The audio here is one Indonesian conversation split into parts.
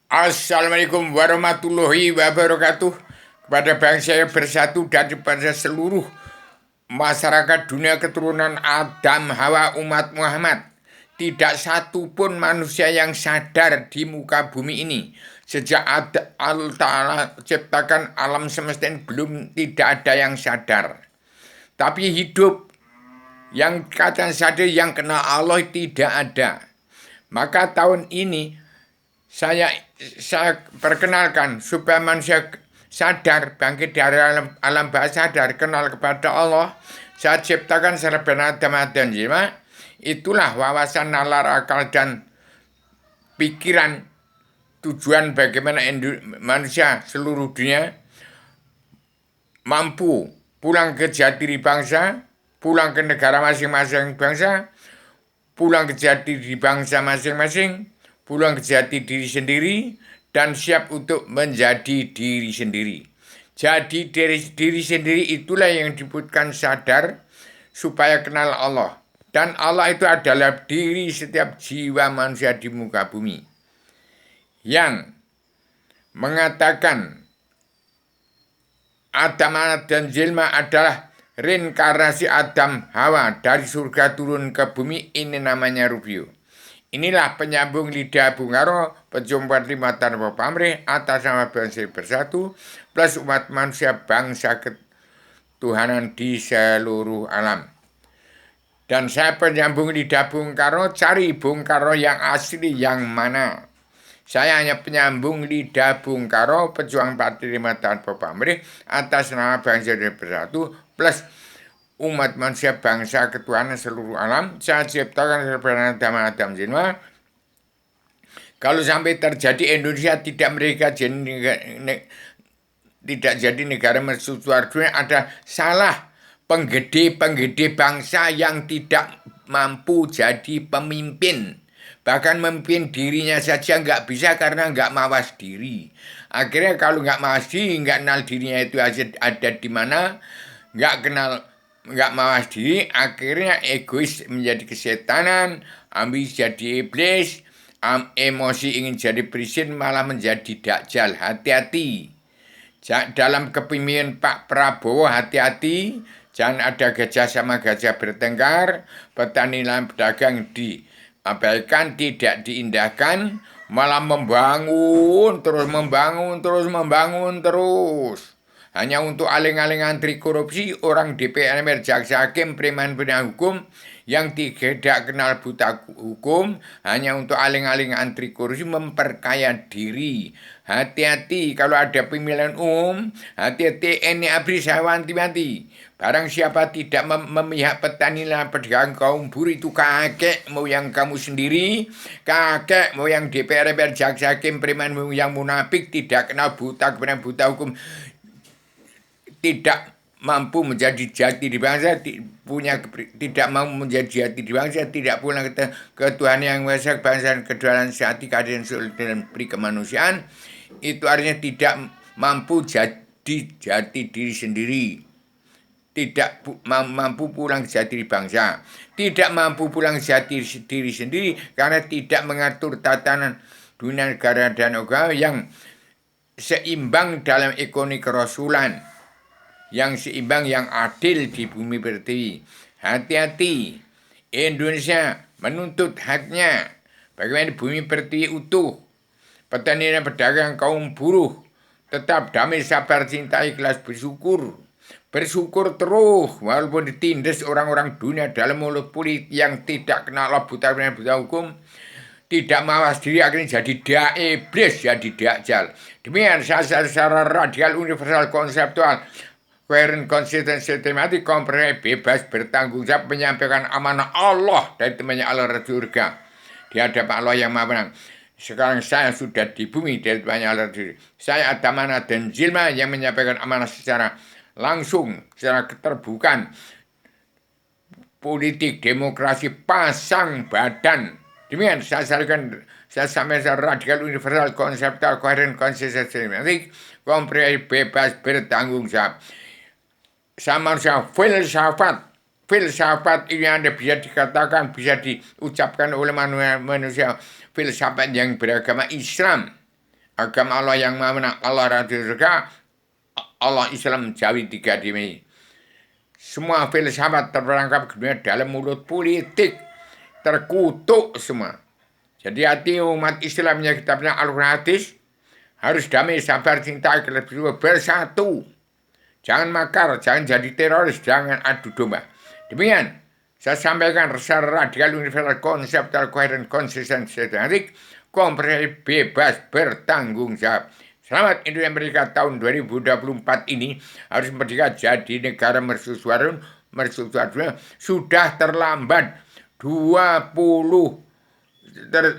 Assalamualaikum warahmatullahi wabarakatuh. Kepada bangsa yang bersatu dan kepada seluruh masyarakat dunia keturunan Adam Hawa umat Muhammad. Tidak satu pun manusia yang sadar di muka bumi ini. Sejak Allah Ta'ala ciptakan alam semesta ini belum tidak ada yang sadar. Tapi hidup yang kata sadar yang kenal Allah tidak ada. Maka tahun ini saya perkenalkan supaya manusia sadar, bangkit dari alam bawah sadar, kenal kepada Allah. Saya ciptakan serba dan jiwa. Itulah wawasan nalar akal dan pikiran tujuan bagaimana manusia seluruh dunia mampu pulang ke jati diri bangsa, pulang ke negara masing-masing bangsa, pulang ke jati diri bangsa masing-masing, pulang ke jati diri sendiri, dan siap untuk menjadi diri sendiri. Jadi diri sendiri itulah yang disebutkan sadar supaya kenal Allah. Dan Allah itu adalah diri setiap jiwa manusia di muka bumi. Yang mengatakan Adam dan Jelma adalah reinkarnasi Adam Hawa dari surga turun ke bumi, ini namanya Rubio. Inilah penyambung lidah Bung Karno, pejumpaan lima tanpa pamrih atas nama bangsa bersatu plus umat manusia bangsa ketuhanan di seluruh alam. Dan saya penyambung lidah Bung Karno, cari Bung Karno yang asli yang mana. Saya hanya penyambung lidah Bung Karno, pejuang partai lima tanpa pamrih atas nama bangsa bersatu plus umat manusia bangsa ketuhanan seluruh alam. Saya ciptakan sebenarnya Adam Jinwa. Kalau sampai terjadi Indonesia tidak mereka tidak jadi negara mercusuar dunia, ada salah penggede bangsa yang tidak mampu jadi pemimpin. Bahkan memimpin dirinya saja nggak bisa karena nggak mawas diri. Akhirnya kalau nggak mawas diri, nggak kenal dirinya itu ada di mana, nggak mawas diri, akhirnya egois menjadi kesetanan, ambisi jadi iblis, emosi ingin jadi presiden malah menjadi dajjal. Hati-hati. Dalam kepemimpinan Pak Prabowo hati-hati, jangan ada gajah sama gajah bertengkar, petani dan pedagang diabaikan, tidak diindahkan, malah membangun terus. Hanya untuk aling-aling antri korupsi, orang DPR, jaksa hakim, preman penegak hukum yang tidak kenal buta hukum, hanya untuk aling-aling antri korupsi memperkaya diri. Hati-hati kalau ada pemilihan umum, hati-hati ini abri saya wanti-wanti. Barang siapa tidak memihak petani dan pedagang kaum buruh itu kakek moyang kamu sendiri, kakek moyang DPR, jaksa hakim, preman yang munafik, tidak kenal buta kebenaran buta hukum, tidak mampu menjadi jati di bangsa, tidak mau menjadi jati di bangsa, tidak punya ketuhanan yang maha bangsa dan kedaulatan sehati keadilan dan peri kemanusiaan, itu artinya tidak mampu jadi jati diri sendiri, tidak mampu pulang ke jati diri bangsa, tidak mampu pulang ke jati diri sendiri karena tidak mengatur tatanan dunia negara dan agama yang seimbang dalam ekonomi kerasulan, yang seimbang, yang adil di bumi pertiwi. Hati-hati, Indonesia menuntut haknya. Bagaimana bumi pertiwi utuh, petani dan pedagang kaum buruh tetap damai, sabar, cinta, ikhlas, bersyukur. Bersyukur terus walaupun ditindas orang-orang dunia dalam mulut politik yang tidak kenal Allah, buta hukum, tidak mawas diri, akhirnya jadi iblis, jadi dajjal. Demikian secara radikal, universal, konseptual, koheren, konsisten, sistematik, komprehensif, bebas, bertanggung jawab, menyampaikan amanah Allah dari temannya Allah surga di hadapan Allah yang maha menang. Sekarang saya sudah di bumi dari temannya Allah surga. Saya Adamana dan Jilma yang menyampaikan amanah secara langsung, secara keterbukaan, politik, demokrasi, pasang badan. Demikian saya sampaikan secara radikal, universal, konseptual, koheren, konsisten, sistematik, komprehensif, bebas, bertanggung jawab. Sama filsafat ini ada bisa dikatakan, bisa diucapkan oleh manusia, filsafat yang beragama Islam, agama Allah yang mana Allah Rasul surga, Allah Islam Jawi tiga dimi. Semua filsafat terperangkap dunia dalam mulut politik, terkutuk semua. Jadi hati umat Islam yang kitabnya Al-Quran hadis harus damai, sabar, cinta, ikhlas, bersatu. Jangan makar, jangan jadi teroris, jangan adu domba. Demikian saya sampaikan secara radikal universal konseptual koheren konsisten sistematik komprehensif bebas bertanggung jawab. Selamat Indonesia Merdeka tahun 2024 ini harus merdeka jadi negara mercusuar sudah terlambat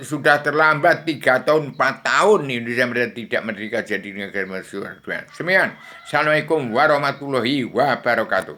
sudah terlambat 3 tahun 4 tahun Indonesia Merdeka tidak merdeka jadi negara mercusuar. Demikian. Assalamualaikum warahmatullahi wabarakatuh.